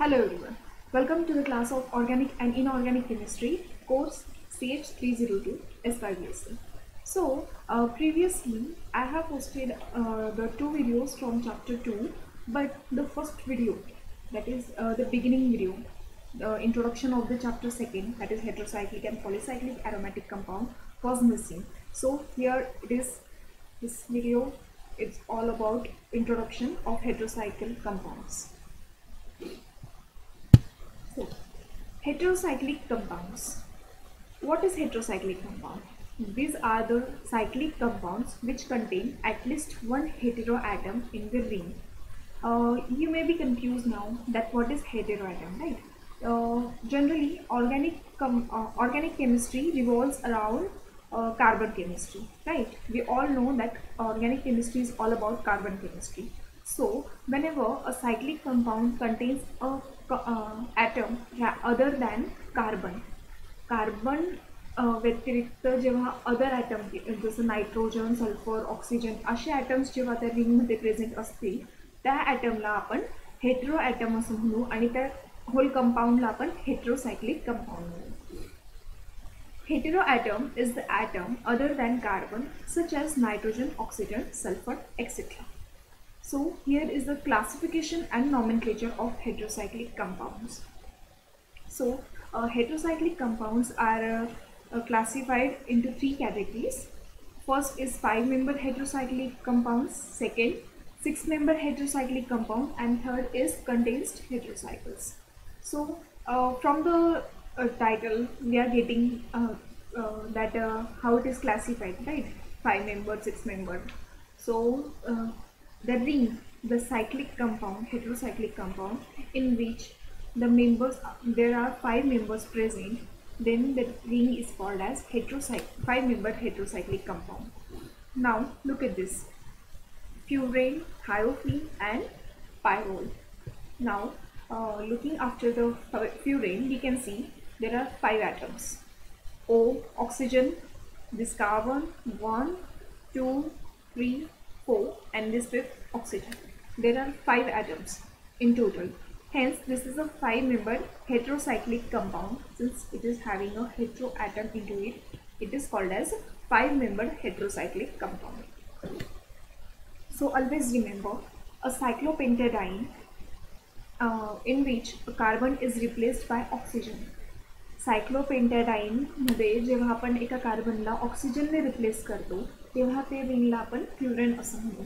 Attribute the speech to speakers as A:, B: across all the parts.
A: Hello everyone, welcome to the class of Organic and Inorganic Chemistry, course CH302 S5BSc. Previously I have posted the two videos from chapter 2, but the first video, that is the beginning video, the introduction of the chapter 2, that is heterocyclic and polycyclic aromatic compound, was missing. So here it is, this video, it's all about introduction of heterocyclic compounds. So, heterocyclic compounds. What is heterocyclic compound? These are the cyclic compounds which contain at least one heteroatom in the ring. You may be confused now that what is heteroatom, right? Generally, organic chemistry revolves around carbon chemistry, right? We all know that organic chemistry is all about carbon chemistry. So, whenever a cyclic compound contains a atom other than carbon व्यतिरिक्त जेव्हा other item जसं nitrogen sulphur oxygen असे atoms जेव्हा त्या रिंगमध्ये present असतील त्या ॲटमला आपण hetero item असं म्हणू आणि त्या होल कंपाऊंडला आपण हेटेरोसायक्लिक कंपाऊंड म्हणू. Hetero atom is the atom other than carbon such as nitrogen, oxygen, sulfur, etc. So here is the classification and nomenclature of heterocyclic compounds. So heterocyclic compounds are classified into three categories. First is 5-member heterocyclic compounds, second 6-member heterocyclic compound, and third is condensed heterocycles. So from the title we are getting that how it is classified, right? 5-member, 6-member. So the ring, the cyclic compound, heterocyclic compound, in which the members, there are 5 members present, then the ring is called as 5-member heterocyclic compound. Now look at this: furane, thiophene, and pyrrole. Now looking after the furane, we can see there are 5 atoms: O, oxygen, this carbon, 1, 2, 3, 4, and this 5th oxygen. There are 5 atoms in total. Hence, this is a 5-member heterocyclic compound. Since it is having a hetero atom into it, it is called as 5-member heterocyclic compound. So always remember, a cyclopentadiene in which a carbon is replaced by oxygen. सायक्लोपेंटॅडाईन मध्ये जेव्हा आपण एका कार्बनला ऑक्सिजनने replace करतो तेव्हा ते रिंगला आपण furan असं म्हणू.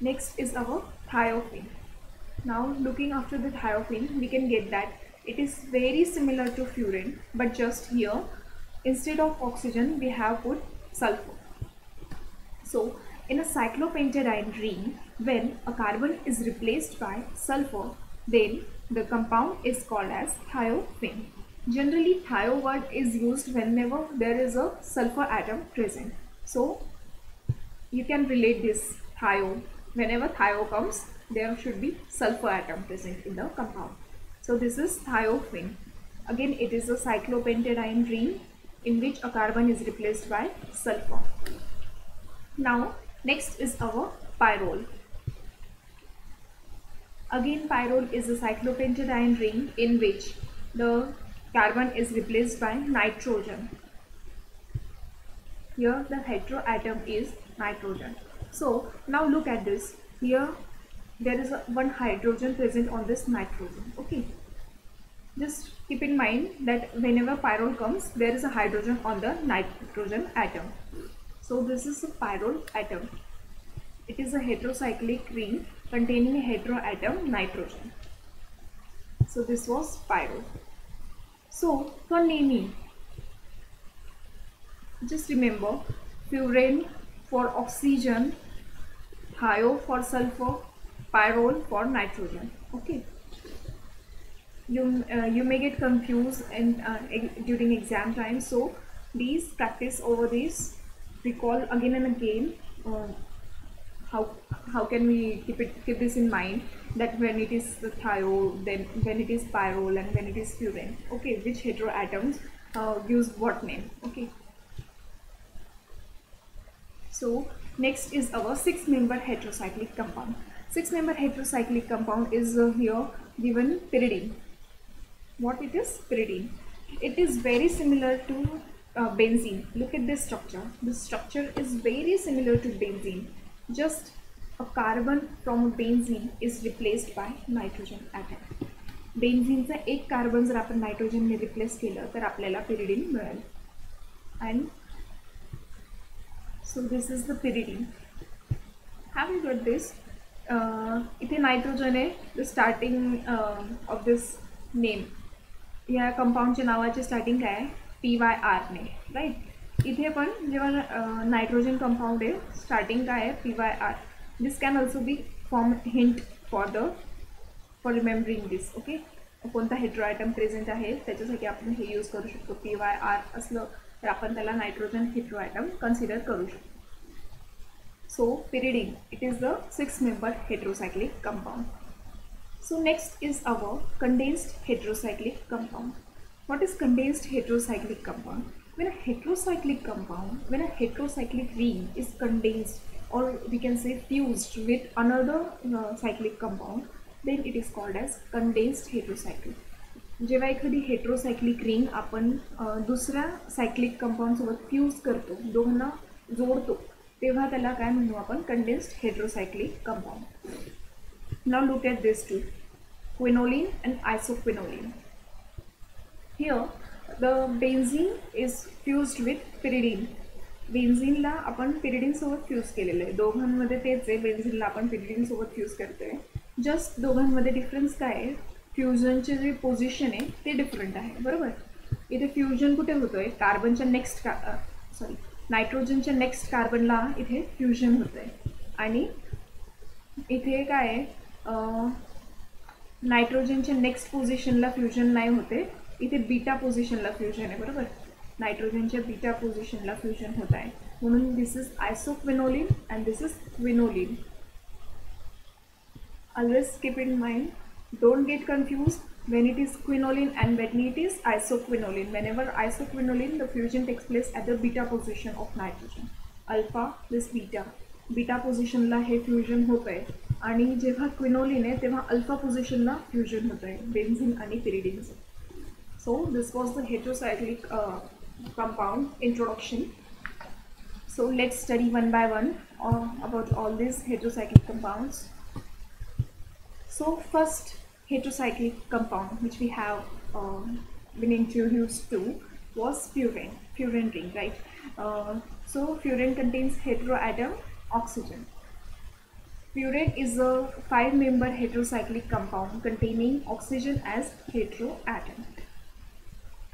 A: Next is our thiophene. Now looking after the thiophene we can get that it is very similar to furane, but just here instead of oxygen we have put sulfur. So in a cyclopentadiene ring, when a carbon is replaced by sulfur, then the compound is called as thiophene. Generally, thio word is used whenever there is a sulfur atom present. So you can relate this thio. Whenever thio comes, there should be sulfur atom present in the compound. So this is thiophene. Again, it is a cyclopentadiene ring in which a carbon is replaced by sulfur. Now next is our pyrrole. Again, pyrrole is a cyclopentadiene ring in which the carbon is replaced by nitrogen. Here the heteroatom is nitrogen. So now look at this. Here there is one hydrogen present on this nitrogen. Okay, just keep in mind that whenever pyrrole comes, there is a hydrogen on the nitrogen atom. So this is a pyrrole atom. It is a heterocyclic ring containing a heteroatom nitrogen. So this was pyrrole. So for naming, just remember furane for oxygen, thio for sulfur, pyrrole for nitrogen. Okay, you may get confused during exam time, so please practice over this, recall again and again. How can we keep this in mind, that when it is the thio, then when it is pyrrole, and when it is furane, okay, which heteroatoms use what name. Okay, so next is our 6-member heterocyclic compound. 6-member heterocyclic compound is here given pyridine. What it is? Pyridine. It is very similar to benzene. Look at this structure. This structure is very similar to benzene. Just a carbon from a benzene is replaced by nitrogen atom. बेन्झीनचा एक carbon जर आपण नायट्रोजनने replace केलं तर आपल्याला pyridine मिळेल. And so this is the pyridine. Have you got this? इथे nitrogen आहे. The starting of this name, या कंपाऊंडच्या नावाचे स्टार्टिंग काय आहे? PYR ने, राईट. इथे पण जेव्हा नायट्रोजन कंपाऊंड आहे स्टार्टिंग काय आहे? PYR. This can also be form hint for remembering this. Okay, कोणता हेट्रो आयटम प्रेझेंट आहे त्याच्यासाठी आपण हे यूज करू शकतो. PYR असलं तर आपण त्याला नायट्रोजन हेट्रो आयटम कन्सिडर करू शकतो. So pyridine, it is the 6-member heterocyclic compound. So next is our condensed heterocyclic compound. What is condensed heterocyclic compound? When a heterocyclic ring is condensed, or we can say fused with another cyclic compound, then it is called as condensed heterocyclic. जेव्हा एखादी हेटेरोसायक्लिक ring आपण दुसऱ्या cyclic compound सोबत fuse करतो, दोघांना जोडतो, तेव्हा त्याला काय म्हणू आपण? Condensed heterocyclic compound. Now look at this two, quinoline and isoquinoline. Here the benzene is fused with pyridine. बेन्झीनला आपण पिरिडीनसोबत फ्यूज केलेलं आहे. दोघांमध्ये तेच आहे, बेन्झीनला आपण पिरिडीनसोबत फ्यूज करतोय. जस्ट दोघांमध्ये डिफरन्स काय आहे? फ्युजनचे जे पोझिशन आहे ते डिफरंट आहे, बरोबर. इथे फ्युजन कुठे होतोय? कार्बनच्या नेक्स्ट नायट्रोजनच्या नेक्स्ट कार्बनला इथे फ्युजन होतं आहे. आणि इथे काय आहे? नायट्रोजनच्या नेक्स्ट पोझिशनला फ्युजन नाही होते, इथे बीटा पोझिशनला फ्युजन आहे, बरोबर. नायट्रोजनच्या बीटा पोझिशनला फ्युजन होत आहे, म्हणून this is isoquinoline and this is quinoline. Always keep in mind, don't get confused when it is quinoline and when it is isoquinoline. Whenever isoquinoline, the fusion takes place at the beta position of nitrogen. Alpha, this beta position ला हे fusion होत आहे. आणि जेव्हा quinoline आहे तेव्हा alpha पोझिशनला fusion होत आहे बेन्झीन आणि पिरिडीनचं. So this was the heterocyclic compound introduction. So let's study one by one about all these heterocyclic compounds. So first heterocyclic compound which we have been introduced to was furan ring, right? So furan contains heteroatom oxygen. Furan is a 5-member heterocyclic compound containing oxygen as heteroatom.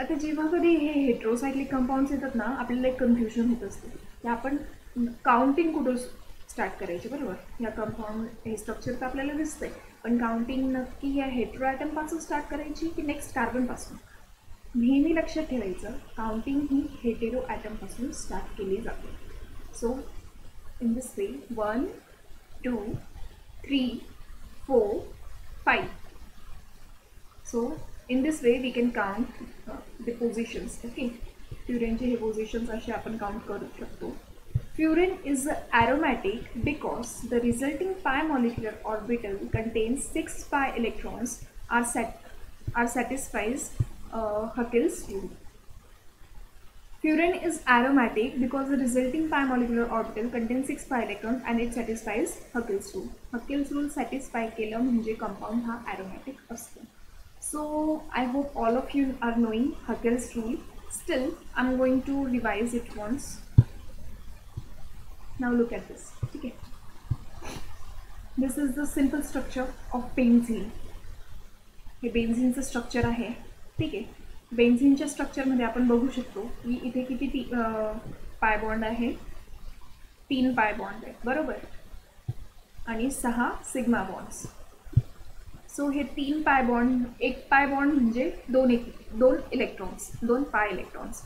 A: आता जेव्हा कधी हे हेटेरोसायक्लिक compounds येतात ना, आपल्याला एक confusion होत असते की आपण काउंटिंग कुठं स्टार्ट करायचे, बरोबर. या कंपाऊंड हे स्ट्रक्चर तर आपल्याला दिसतंय, पण काउंटिंग नक्की या हेटेरो ॲटमपासून स्टार्ट करायची की नेक्स्ट कार्बनपासून? नेहमी लक्षात ठेवायचं, काउंटिंग ही हेटेरो ॲटमपासून स्टार्ट केली जाते. So in this way 1 2 3 4 5. So in this way we can count the positions. Okay, फ्युरेनचे हे पोझिशन्स असे आपण काउंट करू शकतो. Furan is aromatic because the resulting pi molecular orbital contains 6 pi electrons are satisfies Huckel's rule. Furan is aromatic because the resulting pi molecular orbital contains 6 pi electrons and it satisfies Huckel's rule. Huckel's rule satisfy केलं म्हणजे compound हा aromatic असतो. So I hope all of you are knowing Huckel's rule. Still I'm going to revise it once. Now look at this. Okay, this is the simple structure of benzene. हे बेन्झीनचं structure आहे, ठीक आहे. बेन्झीनच्या स्ट्रक्चरमध्ये आपण बघू शकतो की इथे किती पाय बॉन्ड आहे? 3 पाय बॉन्ड आहे, बरोबर. आणि 6 सिग्मा बॉन्ड्स. सो हे 3 पाय बॉन्ड, एक पाय बॉन्ड म्हणजे 2 इलेक्ट्रॉन्स, 2 पाय electrons.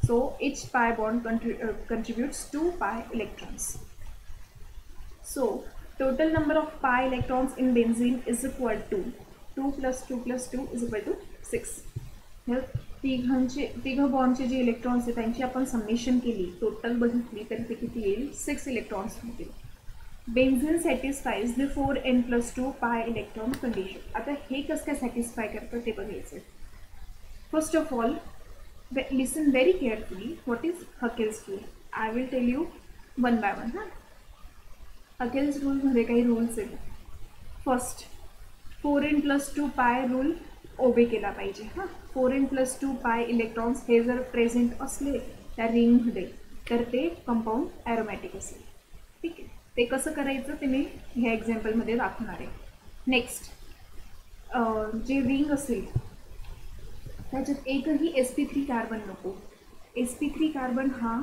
A: So each pi bond contributes 2 pi electrons. So total number of pi electrons in benzene is equal to 2 plus 2 plus 2 is equal to 6. तिघ बॉन्डचे जे electrons आहेत त्यांची आपण summation केली, total बघितली तर ते किती येईल? 6 इलेक्ट्रॉन्स होतील. बेन्झीन सॅटिस्फाईज द 4n+2 पाय इलेक्ट्रॉन कंडिशन. आता हे कसं काय सॅटिस्फाय करतं ते बघायचं. First of all, listen very carefully. What is Huckel's rule? I will tell you one by one. Huckel's rule मध्ये काही रूल्स आहेत. फर्स्ट, 4n+2 पाय रूल ओबे केला पाहिजे. 4n+2 पाय इलेक्ट्रॉन्स हे जर प्रेझेंट असले त्या रिंगमध्ये तर ते कंपाऊंड ॲरोमॅटिक असेल. ठीक आहे, ते कसं करायचं ते मी ह्या एक्झाम्पलमध्ये दाखवणार आहे. नेक्स्ट, जे रिंग असेल त्याच्यात एकही sp3 कार्बन नको. sp3 कार्बन हा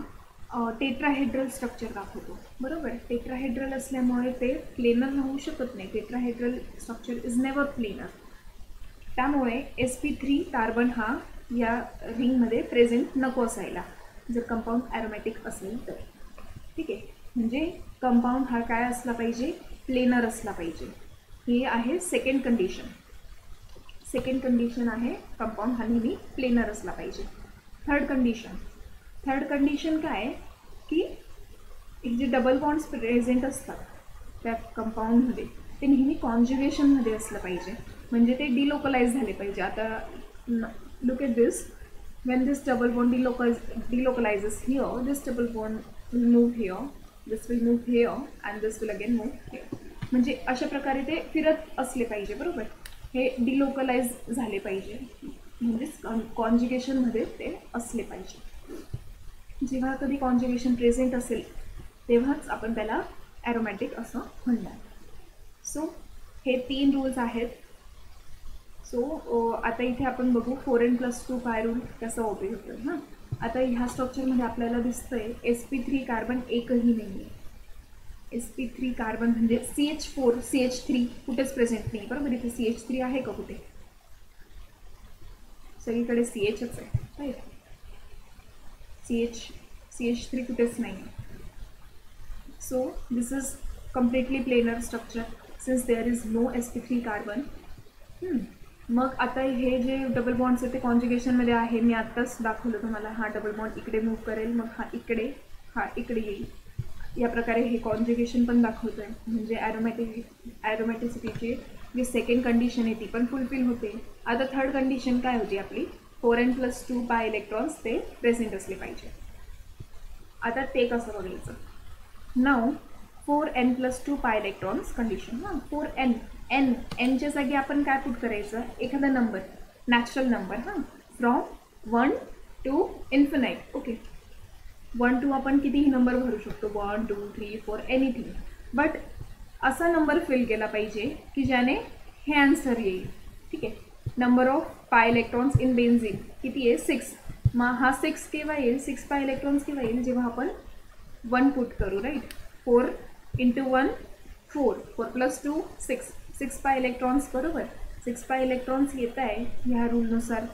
A: टेट्राहेड्रल स्ट्रक्चर दाखवतो, बरोबर. टेट्राहेड्रल असल्यामुळे ते प्लेनर राहू शकत नाही. Tetrahedral structure is never planar. त्यामुळे sp3 कार्बन हा या रिंगमध्ये प्रेझेंट नको असायला जर कंपाऊंड ॲरोमॅटिक असेल तर. ठीक आहे, म्हणजे कंपाऊंड हा काय असला पाहिजे, प्लेनर असला पाहिजे. ही आहे सेकंड कंडिशन. सेकंड कंडिशन आहे कंपाऊंड हा नेहमी प्लेनर असला पाहिजे. थर्ड कंडिशन काय आहे की जे डबल बॉन्ड्स प्रेझेंट असतात त्या कंपाऊंडमध्ये ते नेहमी कॉन्ज्युगेशनमध्ये असलं पाहिजे, म्हणजे ते डिलोकलाइज झाले पाहिजे. आता look at this, when this double bond delocalizes here, this double bond will move here, this will move here and this will again move here. म्हणजे अशा प्रकारे ते फिरत असले पाहिजे, बरोबर. हे डिलोकलाइज झाले पाहिजे, म्हणजेच कॉन्ज्युगेशनमध्ये ते असले पाहिजे. जेव्हा कधी कॉन्ज्युगेशन प्रेझेंट असेल तेव्हाच आपण त्याला ॲरोमॅटिक असं म्हणणार. सो हे 3 रूल्स आहेत. सो आता इथे आपण बघू 4n+2 पाय रूल कसा ओबे होतो. आता ह्या स्ट्रक्चरमध्ये आपल्याला दिसतंय sp3 कार्बन एकही नाही आहे. sp3 कार्बन म्हणजे CH3 कुठेच प्रेझेंट नाही, बरोबर. इथे CH3 आहे का कुठे? सगळीकडे CHच आहे, राईट. CH3 कुठेच नाही आहे. So this is completely planar structure since there is no sp3 carbon. मग आता हे जे डबल बॉन्ड्स आहेत ते कॉन्ज्युगेशनमध्ये आहे. मी आत्ताच दाखवलं तुम्हाला. हा डबल बॉन्ड इकडे मूव्ह करेल, मग हा इकडे येईल. या प्रकारे हे कॉन्ज्युगेशन पण दाखवतं आहे, म्हणजे ॲरोमॅटिसिटीची जी सेकंड कंडिशन आहे ती पण फुलफिल होते. आता थर्ड कंडिशन काय होती आपली, 4n+2 पाय इलेक्ट्रॉन्स ते प्रेझेंट असले पाहिजे. आता ते कसं बघायचं. नाव 4n+2 पाय इलेक्ट्रॉन्स कंडिशन. 4nच्या जागी आपण काय पुट करायचं, एखादा number, natural number. From 1 to infinite. Okay, 1 to आपण कितीही नंबर भरू शकतो, 1 2 3 4 एनिथिंग. बट असा नंबर फिल केला पाहिजे की ज्याने हे आन्सर येईल. ठीक आहे, नंबर ऑफ पाय इलेक्ट्रॉन्स इन बेन्झीन किती आहे, 6. मग हा 6 केव्हा येईल, 6 पाय इलेक्ट्रॉन्स केव्हा येईल, जेव्हा आपण 1 पुट करू, राईट. 4 × 1 4, 4 + 2 6 पाय इलेक्ट्रॉन्स, बरोबर. 6 पाय इलेक्ट्रॉन्स येत आहे ह्या रूलनुसार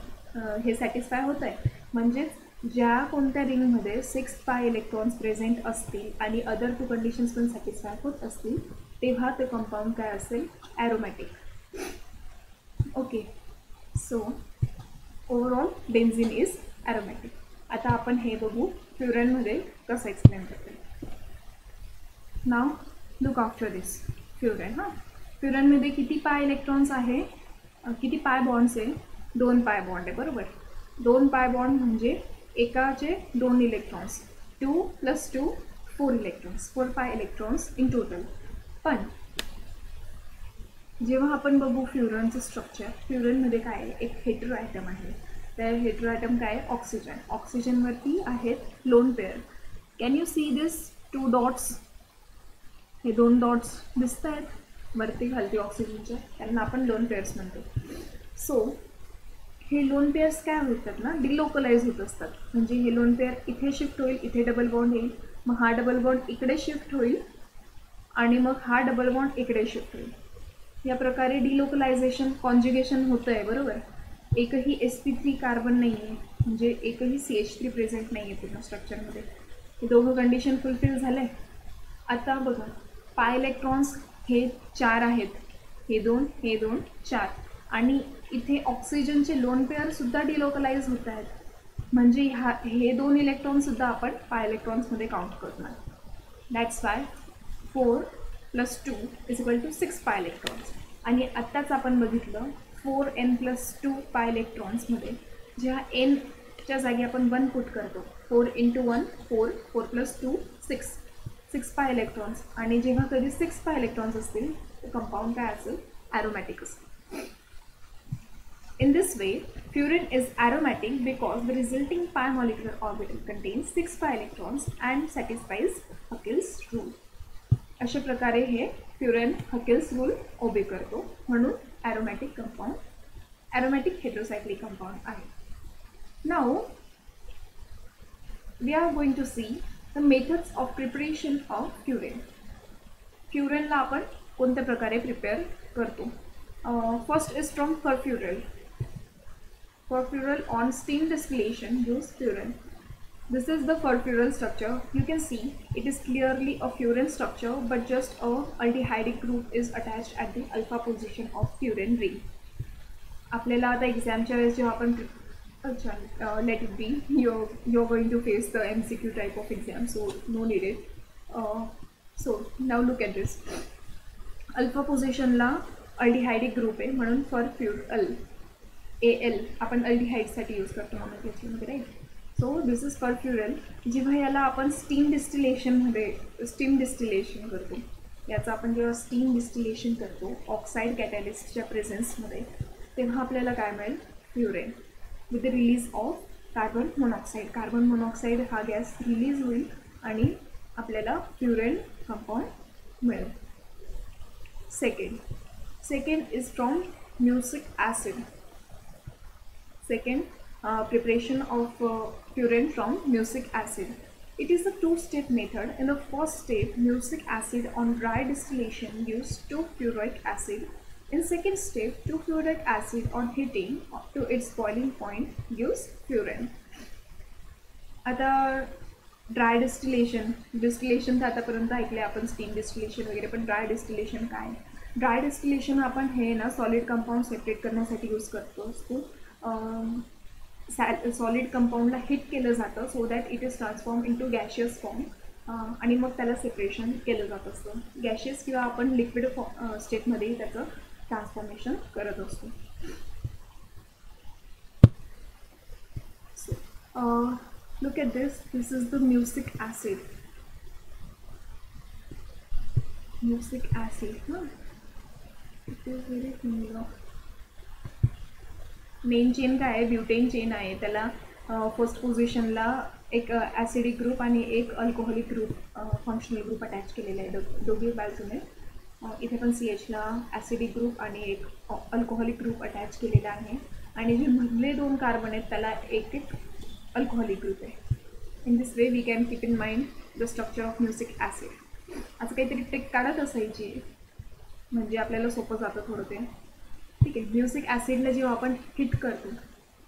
A: हे सॅटिस्फाय होत आहे. म्हणजेच ज्या कोणत्या रिंगमध्ये 6 पाय इलेक्ट्रॉन्स प्रेझेंट असतील आणि अदर 2 कंडिशन्स पण सॅटिस्फाय होत असतील तेव्हा ते कंपाऊंड काय असेल, aromatic. Okay, so overall benzene is aromatic. आता आपण हे बघू फ्युरॅनमध्ये कसं एक्सप्लेन करतो. नाव लुक आफ्टर दिस फ्युरॅन. फ्युरॅनमध्ये किती पाय इलेक्ट्रॉन्स आहे, किती पाय बॉन्ड्स आहे, 2 पाय बॉन्ड आहे, बरोबर. 2 पाय बॉन्ड म्हणजे एकाचे 2 इलेक्ट्रॉन्स, 2 + 2 4 इलेक्ट्रॉन्स, 4 पाय इलेक्ट्रॉन्स इन टोटल. पण जेव्हा आपण बघू फ्युरॅनचं स्ट्रक्चर, फ्युरॅनमध्ये काय आहे, एक हेटेरो ॲटम आहे. त्या हेटेरो ॲटम काय आहे, ऑक्सिजन. ऑक्सिजनवरती आहेत lone pair. Can you see this 2 dots, हे 2 डॉट्स दिसत आहेत वरती खालती ऑक्सिजनच्या, त्यांना आपण लोन पेअर्स म्हणतो. सो हे लोन पेअर्स काय होतात ना, डिलोकलाइज होत असतात. म्हणजे हे लोन पेअर इथे शिफ्ट होईल, इथे डबल बॉन्ड येईल, मग हा डबल बॉन्ड इकडे शिफ्ट होईल आणि मग हा डबल बॉन्ड इकडे शिफ्ट होईल. या प्रकारे डिलोकलायझेशन कॉन्ज्युगेशन होतं आहे, बरोबर. एकही sp3 कार्बन नाही आहे, म्हणजे एकही CH3 प्रेझेंट नाही आहे पूर्ण स्ट्रक्चरमध्ये. हे दोघं कंडिशन फुलफिल झालं आहे. आता बघा पाय इलेक्ट्रॉन्स हे 4 आहेत, हे 2 4, आणि इथे ऑक्सिजनचे लोन पेअरसुद्धा डिलोकलाइज होत आहेत. म्हणजे हे 2 इलेक्ट्रॉन्ससुद्धा आपण पाय इलेक्ट्रॉन्समध्ये काउंट करणार. That's why 4 plus 2 is equal to 6 pi electrons. आणि आत्ताच आपण बघितलं 4n प्लस 2 पाय इलेक्ट्रॉन्समध्ये जेव्हा nच्या जागी आपण 1 पुट करतो, 4 इंटू 1 4, 4 प्लस 2 6 पाय इलेक्ट्रॉन्स. आणि जेव्हा कधी 6 पाय इलेक्ट्रॉन्स असतील तर कंपाऊंड काय असेल, ॲरोमॅटिक असेल. In this way, furan is aromatic because the resulting pi molecular orbital contains 6 pi electrons and satisfies Huckel's rule. अशा प्रकारे हे फ्युरेन हकेल्स रूल ओबे करतो, म्हणून aromatic heterocyclic compound आहे. Now we are going to see the methods of preparation of furan. फ्युरेनला आपण कोणत्या प्रकारे प्रिपेअर करतो. First is from furfural. Perfural on steam distillation use furan. This is the perfural structure. You can see it is clearly a furan structure, but just a aldehydic group is attached at the alpha position of furan ring. आपल्याला आता एक्झामच्या वेळेस जेव्हा आपण let it be, you're going to face the MCQ type of exam, so no needed. So now look at this. Alpha पोझिशनला aldehydic group आहे, म्हणून परफ्युरल AL आपण अल्डिहाइडसाठी यूज करतो नॉमेनक्लेचरमध्ये, right. So this is furfural. जेव्हा याला आपण स्टीम डिस्टिलेशन करतो, याचं आपण जेव्हा स्टीम डिस्टिलेशन करतो ऑक्साईड कॅटॅलिस्टच्या प्रेझेन्समध्ये, तेव्हा आपल्याला काय मिळेल, furan with the release of carbon monoxide हा गॅस रिलीज होईल आणि आपल्याला फ्युरेन कंपाऊंड मिळेल. Second is from mucic acid. Second, preparation of furan from mucic acid. It is a two-step method. In the first step, mucic acid on dry distillation use 2-fluoroic acid. In second step, 2-fluoroic acid on heating to its boiling point use furan. आता dry distillation तर आतापर्यंत ऐकले आपण, steam distillation वगैरे, पण dry distillation काय. Dry distillation आपण हे ना सॉलिड कंपाऊंड सेपरेट करण्यासाठी यूज करतो असतो. सॉलिड कंपाऊंडला हिट केलं जातं so that it is transform into gaseous form, आणि मग त्याला सेपरेशन केलं जात असतं. गॅशियस किंवा आपण लिक्विड स्टेटमध्येही त्याचं ट्रान्सफॉर्मेशन करत असतो. So look at this is the mucic acid. It is very similar. Main chain काय आहे, ब्युटेन चेन आहे. त्याला फर्स्ट पोझिशनला एक ॲसिडिक ग्रुप आणि एक alcoholic group, functional group attach केलेले आहे दोघी बाजूने. इथे पण CHला ॲसिडिक ग्रुप आणि एक अल्कोहोलिक ग्रुप अटॅच केलेला आहे, आणि जे मधले 2 कार्बन आहेत त्याला एक अल्कोहोलिक ग्रुप आहे. In this way we can keep in mind the structure of mucic acid. असं काहीतरी ट्रिक काढत असायची म्हणजे आपल्याला सोपं जातं थोडं ते. ठीक आहे. म्युसिक ॲसिडला जेव्हा आपण हिट करतो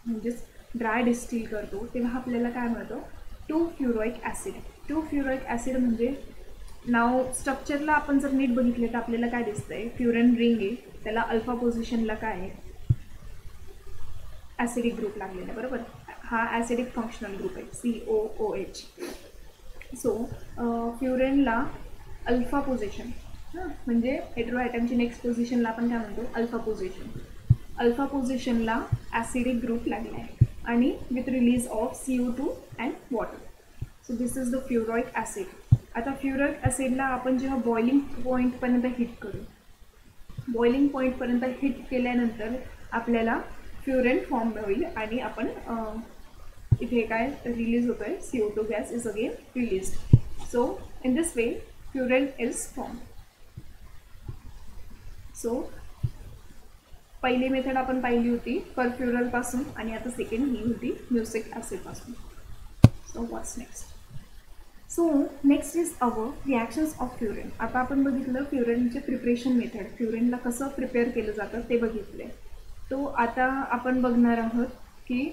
A: म्हणजेच ड्राय डिस्टिल करतो, तेव्हा आपल्याला काय मिळतं, 2-फ्युरोइक ॲसिड. 2-फ्युरोइक ॲसिड म्हणजे नाव स्ट्रक्चरला आपण जर नीट बघितले तर आपल्याला काय दिसतं आहे, फ्युरन रिंग आहे, त्याला अल्फा पोझिशनला काय आहे, ॲसिडिक ग्रुप लागलेला, बरोबर. हा ॲसिडिक फंक्शनल ग्रुप आहे, COOH. सो फ्युरेनला अल्फा पोझिशन म्हणजे हेटेरो ॲटमची नेक्स्ट पोझिशनला आपण काय म्हणतो, अल्फा पोझिशन. अल्फा पोझिशनला ॲसिडिक ग्रुप लागला आहे आणि with release of CO2 and water. So this is the furoic acid. आता फ्युरोइक ॲसिडला आपण जेव्हा बॉइलिंग पॉईंटपर्यंत हिट करू, बॉइलिंग पॉईंटपर्यंत हिट केल्यानंतर आपल्याला फ्युरेन फॉर्म होईल आणि आपण इथे काय रिलीज होतो आहे, CO2 gas is again release. So in this way furan is form. So पहिली मेथड आपण पाहिली होती परफ्युरलपासून आणि आता सेकंड ही होती म्युसिक ॲसिडपासून. So what's next. So next is our reactions of furan. आता आपण बघितलं फ्युरेनचे प्रिपरेशन मेथड, फ्युरेनला कसं प्रिपेअर केलं जातं ते बघितले. तो आता आपण बघणार आहोत की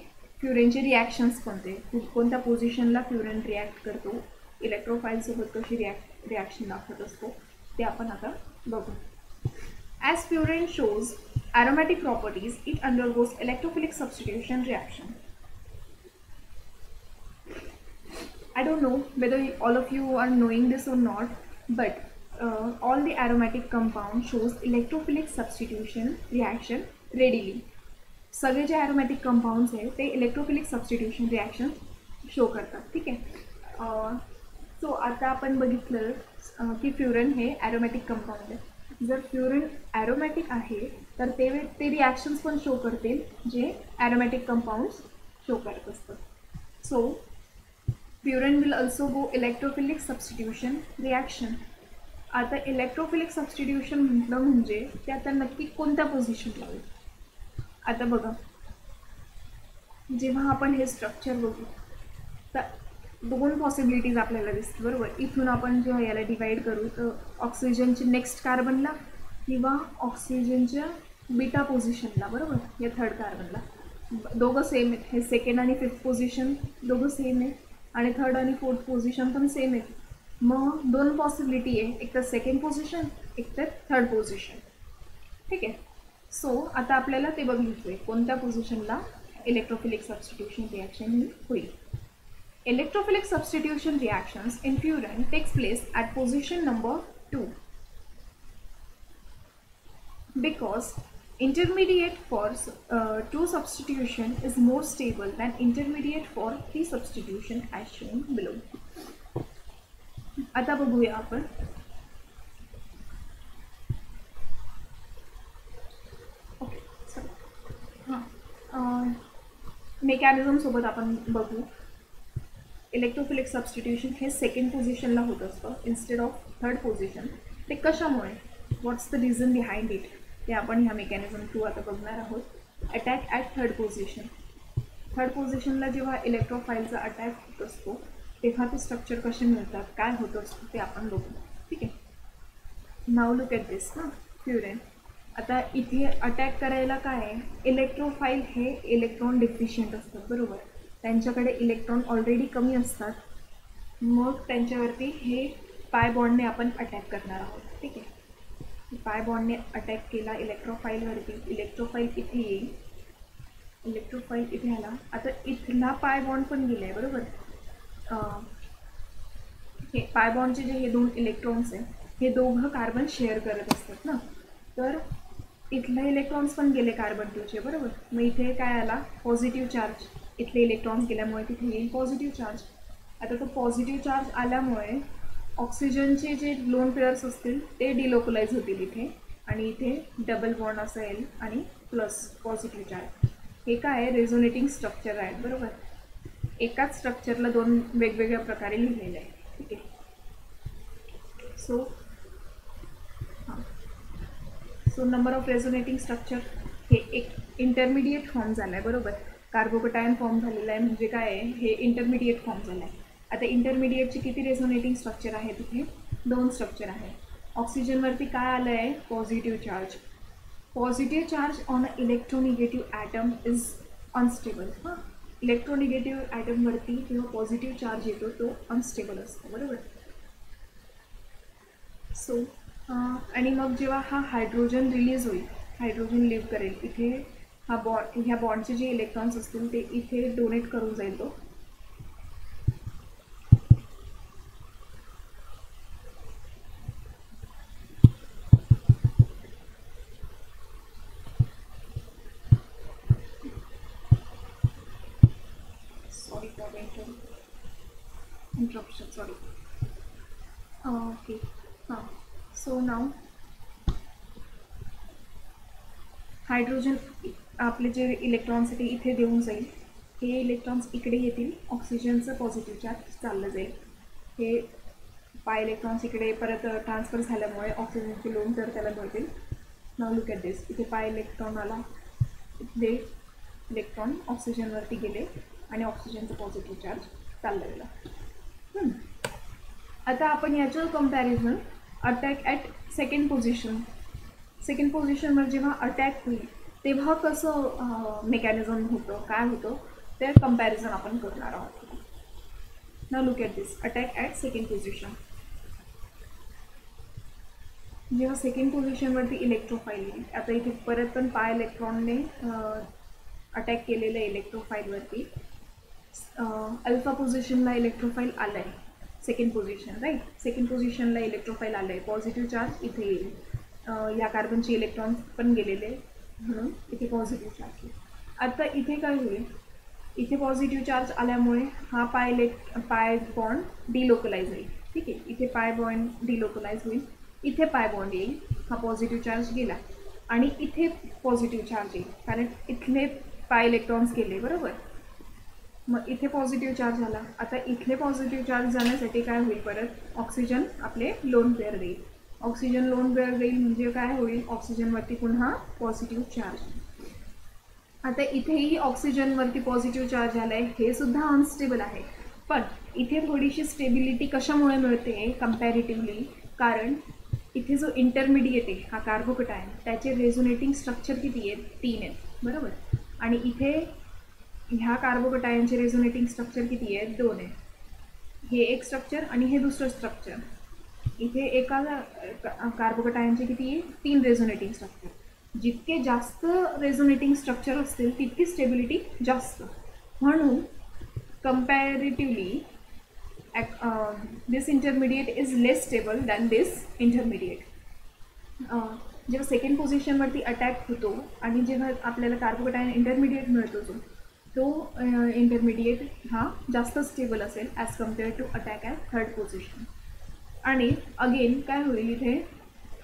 A: फ्युरेनचे रिॲक्शन्स कोणते, कोणत्या पोझिशनला फ्युरेन रिॲक्ट करतो, इलेक्ट्रोफाईलसोबत कशी रिॲक्शन दाखवत असतो ते आपण आता बघू. As furan shows aromatic properties, it undergoes electrophilic substitution reaction. I don't know whether all of you are knowing this or not, but all the aromatic compound shows electrophilic substitution reaction readily. सगळे जे aromatic compounds आहेत ते electrophilic substitution reaction show करतात. ठीक आहे. So आता आपण बघितलं की फ्युरन हे ॲरोमॅटिक कंपाऊंड आहे. जर फ्युरन ॲरोमॅटिक आहे तर ते रिॲक्शन्स पण शो करतील जे ॲरोमॅटिक कंपाऊंड्स शो करत असतात. So furan will also go electrophilic substitution reaction. आता इलेक्ट्रोफिलिक सबस्टिट्यूशन म्हटलं म्हणजे ते आता नक्की कोणत्या पोझिशनला होईल. आता बघा, जेव्हा आपण हे स्ट्रक्चर बघू तर 2 पॉसिबिलिटीज आपल्याला दिसतील बरोबर. इथून आपण जेव्हा याला डिवाईड करू तर ऑक्सिजनच्या नेक्स्ट कार्बनला किंवा ऑक्सिजनच्या बीटा पोझिशनला बरोबर, या थर्ड कार्बनला दोघं सेम आहेत. हे सेकंड आणि फिफ्थ पोझिशन दोघं सेम आहे आणि थर्ड आणि फोर्थ पोझिशन पण सेम आहे. मग 2 पॉसिबिलिटी आहे, एक तर सेकंड पोझिशन एक तर थर्ड पोझिशन. ठीक आहे. सो आता आपल्याला ते बघायचं आहे कोणत्या पोझिशनला इलेक्ट्रोफिलिक सबस्टिट्यूशन रिॲक्शन ही होईल. Electrophilic substitution reactions in furan takes place at position number 2 because intermediate for 2 substitution is more stable than intermediate for 3 substitution as shown below. आता बघूया आपण. मेकॅनिझम सोबत आपण बघू. इलेक्ट्रोफिलिक सबस्टिट्यूशन हे सेकंड पोझिशनला होत असतं इन्स्टेड ऑफ थर्ड पोझिशन. ते कशामुळे, व्हॉट्स द रिझन बिहाइंड इट, ते आपण ह्या मेकॅनिझम थ्रू आता बघणार आहोत. Attack at third position. Third पोझिशनला जेव्हा इलेक्ट्रोफाईलचा अटॅक होत असतो तेव्हा ते स्ट्रक्चर कसे मिळतात, काय होत असतं ते आपण बघू. ठीक आहे. नाव लुक ॲट दिस ना फ्युरेन. आता इथे अटॅक करायला काय आहे, इलेक्ट्रोफाईल हे इलेक्ट्रॉन डिफिशियंट असतात बरोबर. त्यांच्याकडे इलेक्ट्रॉन ऑलरेडी कमी असतात. मग त्यांच्यावरती हे पाय बॉन्डने आपण अटॅक करणार आहोत. ठीक आहे. पाय बॉन्डने अटॅक केला इलेक्ट्रोफाईलवरती. इलेक्ट्रोफाईल इथे येईल, इलेक्ट्रोफाईल इथे आला. आता इथला पाय बॉन्ड पण गेला आहे बरोबर. हे पाय बॉन्डचे जे हे 2 इलेक्ट्रॉन्स आहेत हे दोघं कार्बन शेअर करत असतात ना. तर इथले इलेक्ट्रॉन्स पण गेले कार्बन 2चे बरोबर. मग इथे काय आला, पॉझिटिव्ह चार्ज. इथले इलेक्ट्रॉन्स गेल्यामुळे तिथे येईल पॉझिटिव्ह चार्ज. आता तो पॉझिटिव्ह चार्ज आल्यामुळे ऑक्सिजनचे जे लोन पेअर्स असतील ते डिलोकलाइज होतील इथे आणि इथे डबल बॉन्ड असेल आणि प्लस पॉझिटिव्ह चार्ज. हे काय आहे, रेझोनेटिंग स्ट्रक्चर आहेत बरोबर. एकाच स्ट्रक्चरला 2 वेगवेगळ्या प्रकारे लिहिलेलं आहे. ठीक आहे. So number of resonating structure हे एक इंटरमिडिएट फॉर्म झाला आहे बरोबर. कार्बोकटायन फॉर्म झालेला आहे म्हणजे काय आहे, हे इंटरमिडिएट फॉर्म झाला आहे. आता इंटरमिडिएटचे किती रेझोनेटिंग स्ट्रक्चर आहे, तिथे 2 स्ट्रक्चर आहे. ऑक्सिजनवरती काय आलं आहे, positive charge. Positive charge on a electronegative atom is unstable. हां, इलेक्ट्रोनिगेटिव्ह ॲटमवरती जेव्हा पॉझिटिव्ह चार्ज येतो तो अनस्टेबल असतो बरोबर. सो आणि मग जेव्हा हा हायड्रोजन रिलीज होईल, हायड्रोजन लिव्ह करेल इथे, हा बॉन्ड, ह्या बॉन्डचे जे इलेक्ट्रॉन्स असतील ते इथे डोनेट करून जाईल तो. Sorry for interruption, sorry. Okay. हां. सो नाव हायड्रोजन आपले जे इलेक्ट्रॉन्स ते इथे देऊन जाईल. हे इलेक्ट्रॉन्स इकडे येतील, ऑक्सिजनचं पॉझिटिव्ह चार्ज चाललं जाईल. हे पाय इलेक्ट्रॉन्स इकडे परत ट्रान्सफर झाल्यामुळे ऑक्सिजनचे लोन तर त्याला मिळतील. नाव लुक ॲट दिस. इथे पाय इलेक्ट्रॉन आला, इथले इलेक्ट्रॉन ऑक्सिजनवरती गेले आणि ऑक्सिजनचं पॉझिटिव्ह चार्ज चाललं गेलं. आता आपण याचं comparison attack at second position. Second पोझिशनवर जेव्हा अटॅक होईल तेव्हा कसं मेकॅनिझम होतं, काय होतं ते कंपॅरिझन आपण करणार आहोत. Now look at this. Attack at second position. जेव्हा सेकंड पोझिशनवरती इलेक्ट्रोफाईल येईल. आता इथे परत पण पाय इलेक्ट्रॉनने अटॅक केलेलं आहे इलेक्ट्रोफाईलवरती. अल्फा पोझिशनला इलेक्ट्रोफाईल आलं आहे सेकंड पोझिशन, राईट. सेकंड पोझिशनला इलेक्ट्रोफाईल आलं आहे, पॉझिटिव्ह चार्ज इथे येईल. या कार्बनचे इलेक्ट्रॉन्स पण गेलेले म्हणून इथे पॉझिटिव्ह चार्ज येईल. आता इथे काय होईल, इथे पॉझिटिव्ह चार्ज आल्यामुळे हा पाय बॉन्ड डिलोकलाइज होईल. ठीक आहे, इथे पाय बॉन्ड डिलोकलाइज होईल, इथे पाय बॉन्ड येईल, हा पॉझिटिव्ह चार्ज गेला आणि इथे पॉझिटिव्ह चार्ज येईल कारण इथले पाय इलेक्ट्रॉन्स गेले, बरोबर. मग इथे पॉझिटिव्ह चार्ज आला. आता इथले पॉझिटिव्ह चार्ज जाण्यासाठी काय होईल, परत ऑक्सिजन आपले लोन पेअर देईल. ऑक्सिजन लोन पेअर देईल म्हणजे काय होईल, ऑक्सिजनवरती पुन्हा पॉझिटिव्ह चार्ज. आता इथेही ऑक्सिजनवरती पॉझिटिव्ह चार्ज आला आहे, हे सुद्धा अनस्टेबल आहे. पण इथे थोडीशी स्टेबिलिटी कशामुळे मिळते कम्पॅरेटिव्हली, कारण इथे जो इंटरमिडिएट आहे हा कार्बोकटायन, त्याचे रेझोनेटिंग स्ट्रक्चर किती आहेत, 3 आहेत, बरोबर. आणि इथे ह्या कार्बोकटायनचे रेझोनेटिंग स्ट्रक्चर किती आहेत, 2 आहेत. हे एक स्ट्रक्चर आणि हे दुसरं स्ट्रक्चर. इथे एका कार्बोकटायनचे किती आहे, 3 रेझोनेटिंग स्ट्रक्चर. जितके जास्त रेझोनेटिंग स्ट्रक्चर असतील तितकी स्टेबिलिटी जास्त. म्हणून comparatively this intermediate is less stable than this intermediate. जेव्हा सेकंड पोझिशनवरती अटॅक होतो आणि जेव्हा आपल्याला कार्बोकटायन इंटरमिडिएट मिळतो तो इंटरमिडिएट हा जास्त स्टेबल असेल as compare to attack at third position. आणि अगेन काय होईल, इथे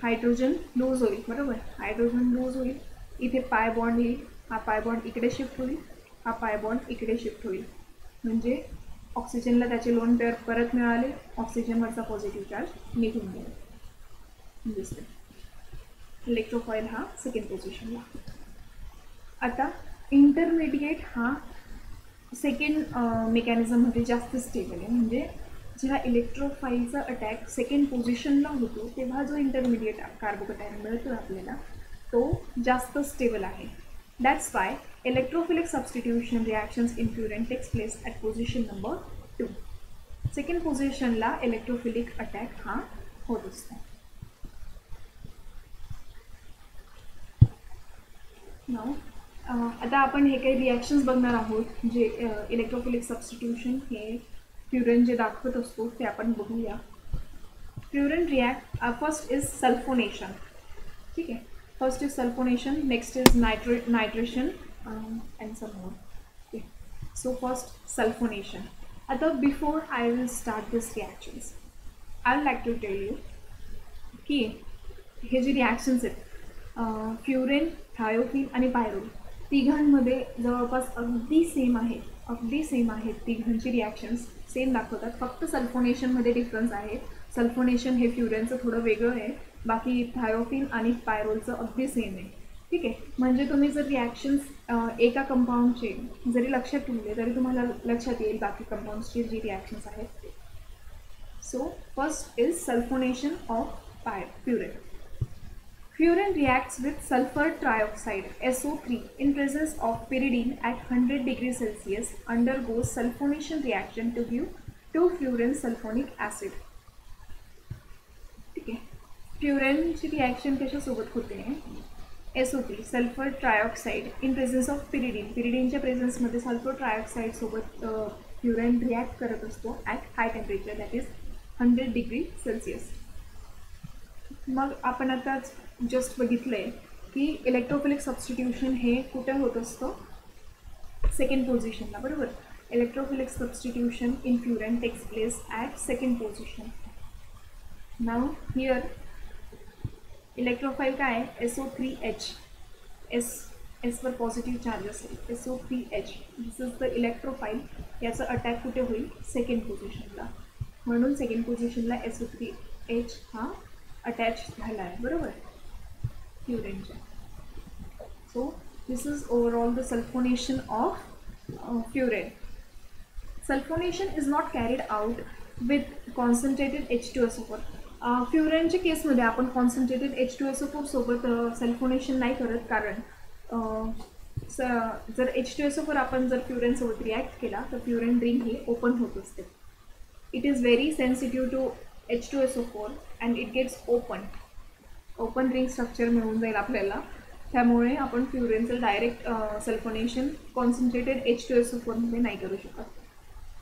A: हायड्रोजन लूज होईल, बरोबर. हायड्रोजन लूज होईल, इथे पाय बॉन्ड येईल, हा पाय बॉन्ड इकडे शिफ्ट होईल, हा पाय बॉन्ड इकडे शिफ्ट होईल. म्हणजे ऑक्सिजनला त्याचे लोन पेअर परत मिळाले, ऑक्सिजनवरचा पॉझिटिव्ह चार्ज निघून गेला, दिसते. इलेक्ट्रोफॉईल हा सेकंड पोझिशनला. आता इंटरमिडिएट हा सेकंड मेकॅनिझममध्ये जास्त स्टेबल आहे. म्हणजे जेव्हा इलेक्ट्रोफाईलचा अटॅक सेकंड पोझिशनला होतो तेव्हा जो इंटरमिडिएट कार्बोकटायन मिळतो आपल्याला तो जास्त स्टेबल आहे. That's why electrophilic substitution reactions in furan takes place at position number 2. Second पोझिशनला इलेक्ट्रोफिलिक अटॅक हा होत असतो. नाव आता आपण हे काही रिॲक्शन्स बघणार आहोत जे इलेक्ट्रोफिलिक सबस्टिट्यूशन हे फ्युरेन जे दाखवत असतो ते आपण बघूया. Furan react first is sulphonation. ठीक आहे, first is sulphonation, next is nitration and some more. Okay, so first sulphonation. आता before I will start this reactions I would like to tell you की हे जे रिॲक्शन्स आहेत फ्युरेन, thiophene आणि pyrrole तिघांमध्ये जवळपास अगदी सेम आहेत. तिघांची रिॲक्शन्स सेम दाखवतात, फक्त सल्फोनेशनमध्ये डिफरन्स आहे. सल्फोनेशन हे फ्युरेनचं थोडं वेगळं आहे, बाकी थायोफिन आणि पायरोलचं अगदी सेम आहे. ठीक आहे, म्हणजे तुम्ही जर रिॲक्शन्स एका कंपाऊंडचे जरी लक्षात ठेवले तरी तुम्हाला लक्षात येईल बाकी कंपाऊंड्सची जी रिॲक्शन्स आहेत. So first is sulphonation of furan. Furan reacts with sulfur trioxide SO3 in presence of pyridine at 100 degrees Celsius, undergoes sulfonation reaction to give 2-furan sulfonic acid. ठीक आहे, फ्युरेनची रिॲक्शन कशासोबत होते, SO3 sulphur trioxide in presence of pyridine. पिरिडीनच्या प्रेझेन्समध्ये sulphur trioxide सोबत furan react करत असतो at high temperature, that is 100 degree Celsius. मग आपण आताच जस्ट बघितलं आहे की इलेक्ट्रोफिलिक सबस्टिट्यूशन हे कुठे होत असतं, सेकंड पोझिशनला, बरोबर. Electrophilic substitution in furan takes place at second position. Now here electrophile काय आहे, SO3H. एसवर पॉझिटिव्ह चार्ज असेल, SO3H. This is the electrophile. याचा अटॅक कुठे होईल, सेकंड पोझिशनला. म्हणून सेकंड पोझिशनला SO3H हा अटॅच झाला आहे, बरोबर, फ्युरेनच्या. So this is overall the sulphonation of furan. Sulphonation is not carried out with concentrated H2SO4. फ्युरेनच्या केसमध्ये आपण कॉन्सन्ट्रेटेड H2SO4 सोबत सल्फोनेशन नाही करत, कारण जर H2SO4 आपण जर फ्युरेनसोबत रिॲक्ट केला तर फ्युरेन रिंग ही ओपन होत असते. It is very sensitive to H2SO4 and it gets open ring structure मिळून जाईल आपल्याला. त्यामुळे आपण फ्युरेनचं डायरेक्ट सल्फोनेशन कॉन्सन्ट्रेटेड H2SO4 मध्ये नाही करू शकत.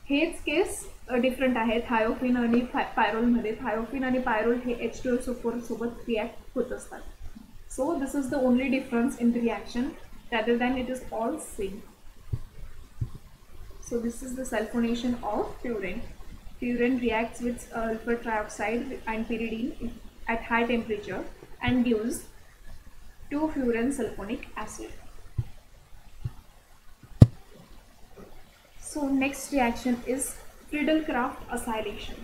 A: हेच केस डिफरंट आहे थायोफिन आणि पायरोलमध्ये. थायोफिन आणि पायरोल हे H2SO4 सोबत रिॲक्ट होत असतात. So this is the only difference in reaction, rather than it is all same. So this is the sulfonation of furan. Furan reacts with sulfur trioxide and pyridine at high temperature and gives 2-furan sulfonic acid. So next reaction is Friedel-Crafts acylation.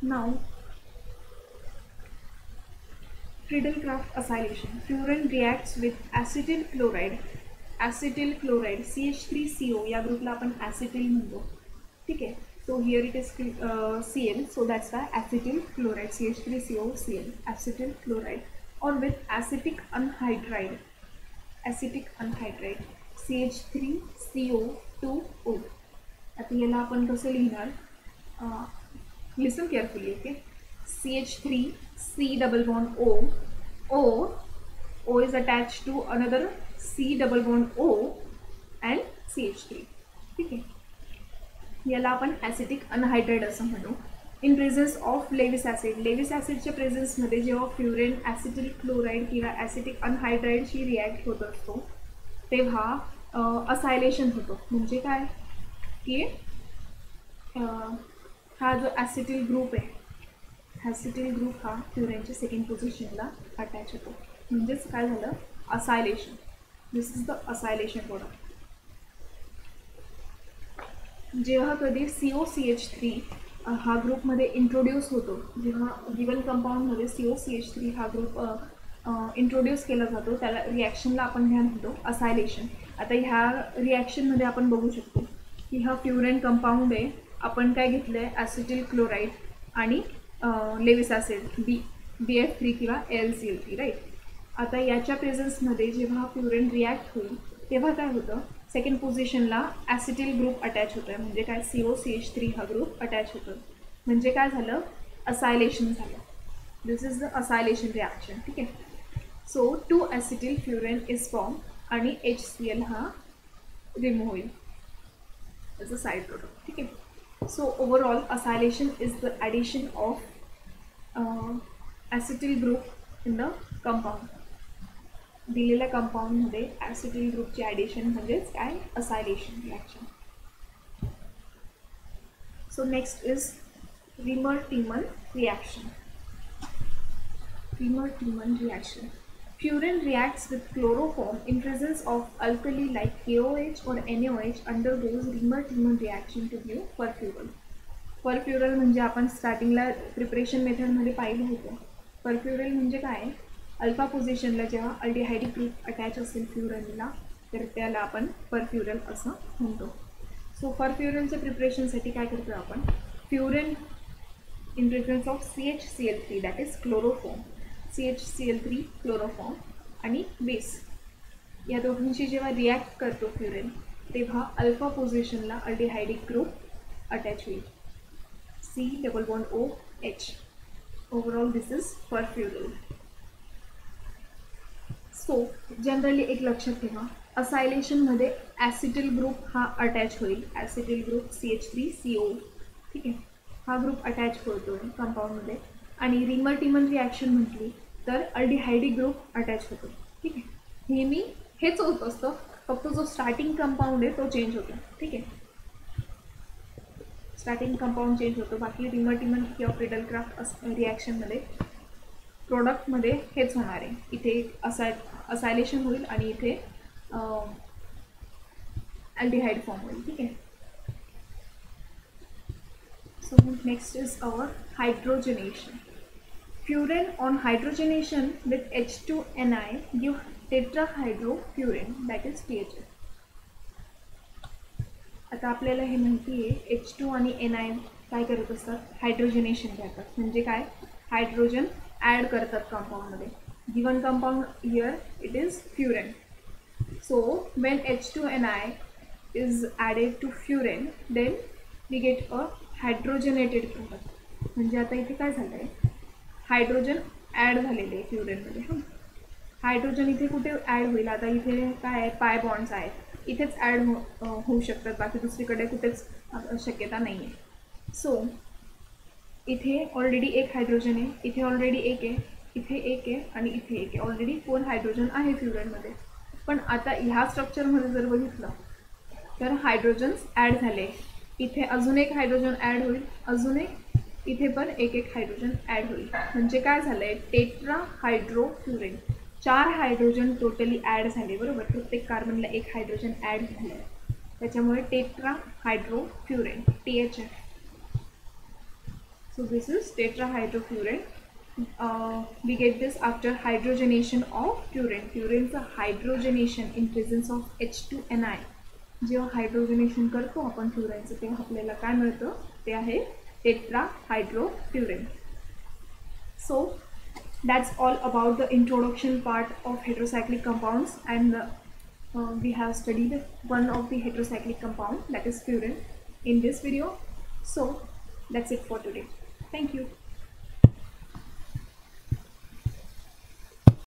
A: Now Friedel-Crafts acylation. Furan reacts with acetyl chloride. acetyl chloride CH3CO या ग्रुपला आपण acetyl म्हणतो. ठीक आहे. So here it is Cl, so that's why acetyl chloride CH3COCl acetyl chloride, or with acetic anhydride CH3CO2O. आता याला आपण कसं लिहिणार, listen carefully. Okay, CH3 C double bond O is attached to another C double bond O and CH3. ठीक आहे. याला आपण acetic anhydride असं म्हणू. In presence of Lewis acid. Lewis ॲसिडच्या प्रेझन्समध्ये जेव्हा फ्युरेन ॲसिटिल क्लोराईड किंवा ॲसिटिक अनहायड्राइडशी रिॲक्ट होत असतो तेव्हा असायलेशन होतो. म्हणजे काय की हा जो ॲसिटिल ग्रुप आहे, ॲसिटिल ग्रुप हा फ्युरेनच्या सेकंड पोझिशनला अटॅच होतो. म्हणजेच काय झालं, acylation. This is the acylation product. जेव्हा कधी COCH3 हा ग्रुपमध्ये इंट्रोड्यूस होतो, जेव्हा गिवन कंपाऊंडमध्ये COCH3 हा ग्रुप इंट्रोड्यूस केला जातो, त्याला रिॲक्शनला आपण ध्यान देतो असायलेशन. आता ह्या रिॲक्शनमध्ये आपण बघू शकतो की हा फ्युरेन कंपाऊंड आहे. आपण काय घेतलं आहे, ॲसिटिल क्लोराईड आणि लेविस ॲसिड BF3 किंवा AlCl3, राईट. आता याच्या प्रेझन्समध्ये जेव्हा फ्युरेन रिॲक्ट होईल तेव्हा काय होतं, सेकंड पोझिशनला ॲसिटिल ग्रुप अटॅच होतो आहे. म्हणजे काय, COCH3 हा ग्रुप अटॅच होतो. म्हणजे काय झालं, असायलेशन झालं. This is the acylation reaction. ठीक आहे. सो 2-acetyl furan इज फॉर्म आणि HCl हा रिमूव्ह होईल एज अ साईड प्रोडक्ट. ठीक आहे. So overall acylation is the addition of acetyl group in the compound. दिलेल्या कंपाऊंडमध्ये ॲसिटिल ग्रुपची ॲडिशन म्हणजेच काय, acylation reaction. So next is Reimer Tiemann reaction. Reimer Tiemann reaction. Furan reacts with chloroform in presence of alkali like KOH or NaOH, undergoes Remer-Tiemann reaction to give perfural. परफ्युरल म्हणजे आपण स्टार्टिंगला preparation मेथडमध्ये पाहिलं होतं. परफ्युरल म्हणजे काय, अल्फा पोझिशनला जेव्हा अल्डिहायडिक ग्रुप अटॅच असेल फ्युरनला तर त्याला आपण परफ्युरल असं म्हणतो. सो परफ्युरलच्या प्रिपरेशनसाठी काय करतो आपण, furan in presence of CHCl3 that is chloroform, CHCl3 chloroform आणि बेस या दोघांशी जेव्हा रिॲक्ट करतो फ्युरेन तेव्हा अल्फा पोझिशनला अल्डिहायडिक ग्रुप अटॅच होईल, C double bond OH. Overall this is furfural. So generally एक लक्षात ठेवा, असायलेशनमध्ये ॲसिटिल ग्रुप हा अटॅच होईल, ॲसिटिल ग्रुप CH3CO. ठीक आहे, हा ग्रुप अटॅच होतो कंपाऊंडमध्ये. आणि रिमर-टीमन रिॲक्शन म्हटली तर अल्डिहायडिक ग्रुप अटॅच होतो. ठीक आहे, नेहमी हेच होत असतं, फक्त जो स्टार्टिंग कंपाऊंड आहे तो चेंज होतो. ठीक आहे, स्टार्टिंग कंपाऊंड चेंज होतो. बाकी रिमर-टीमन किंवा फ्रिडल-क्राफ्ट रिॲक्शनमध्ये प्रोडक्टमध्ये हेच होणार आहे. इथे असायलेशन होईल आणि इथे अल्डिहाइड फॉर्म होईल. ठीक आहे. So next is our hydrogenation. Furan on hydrogenation with H2Ni give tetrahydrofuran, that is THF. आता आपल्याला हे माहिती आहे H2 आणि Ni काय करत असतात, हायड्रोजनेशन करतात. म्हणजे काय, हायड्रोजन ॲड करतात कंपाऊंडमध्ये. Given compound here it is furan. So when H2Ni is added to furan then we get a hydrogenated product. म्हणजे आता इथे काय झालं आहे, हायड्रोजन ॲड झालेले आहे फ्युरेनमध्ये. हायड्रोजन इथे कुठे ॲड होईल, आता इथे काय आहे, पाय बॉन्ड्स आहेत, इथेच ॲड होऊ शकतात, बाकी दुसरीकडे कुठेच शक्यता नाही आहे. सो इथे ऑलरेडी एक हायड्रोजन आहे, इथे ऑलरेडी एक आहे, इथे एक आहे आणि इथे एक आहे. ऑलरेडी 4 हायड्रोजन आहे फ्युरेनमध्ये. पण आता ह्या स्ट्रक्चरमध्ये जर बघितलं तर हायड्रोजन्स ॲड झाले. इथे अजून एक हायड्रोजन ॲड होईल, अजून एक, इथे पण एक एक हायड्रोजन ॲड होईल. म्हणजे काय झालं आहे, टेट्रा हायड्रोफ्युरेन. 4 हायड्रोजन टोटली ॲड झाले, बरोबर. प्रत्येक कार्बनला एक हायड्रोजन ॲड झालं आहे, त्याच्यामुळे tetra हायड्रोफ्युरेन, THF. So this is tetrahydrofurane. We get this after hydrogenation of furane. Furaneचं hydrogenation in presence of H2Ni. जेव्हा हायड्रोजनेशन करतो आपण फ्युरेनचं तेव्हा आपल्याला काय मिळतं, ते आहे tetrahydrofurane. So that's all about the introduction part of heterocyclic compounds, and we have studied one of the heterocyclic compound, that is furane, in this video. So that's it for today. Thank you.